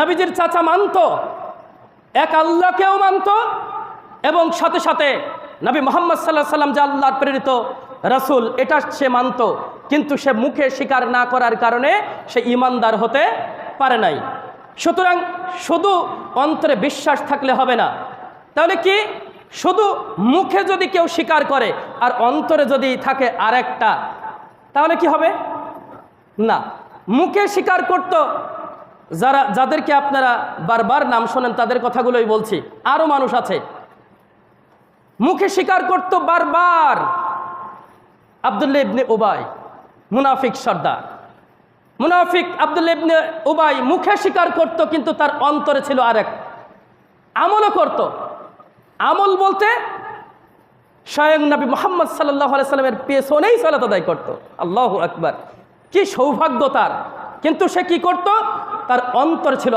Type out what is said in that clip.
নবীজির চাচা মানত, এক আল্লাহকেও মানত, এবং সাথে সাথে নবী মুহাম্মদ সাল্লাল্লাহু আলাইহি সাল্লাম যে আল্লাহর প্রেরিত রাসূল এটা সে মানত, কিন্তু সে মুখে স্বীকার না করার কারণে সে ঈমানদার হতে পারে নাই। সুতরাং শুধু অন্তরে বিশ্বাস থাকলে হবে না। তাহলে কি শুধু মুখে যদি কেউ স্বীকার করে আর অন্তরে যদি থাকে আরেকটা, তাহলে কি হবে? না, মুখে স্বীকার করত যাদেরকে আপনারা বারবার নাম শোনেন তাদের কথাগুলোই বলছি, আরও মানুষ আছে মুখে স্বীকার করত বারবার। আব্দুল্লাহ ইবনে উবাই মুনাফিক সর্দার, মুনাফিক আব্দুল্লাহ ইবনে উবাই মুখে স্বীকার করত, কিন্তু তার অন্তরে ছিল আরেক। আমলও করত। আমল বলতে স্বয়ং নবী মুহাম্মদ সাল্লাল্লাহু আলাইহি সাল্লামের পেছনেই সালাত আদায় করত। আল্লাহু আকবার, কি সৌভাগ্য তার! কিন্তু সে কি করত? তার অন্তর ছিল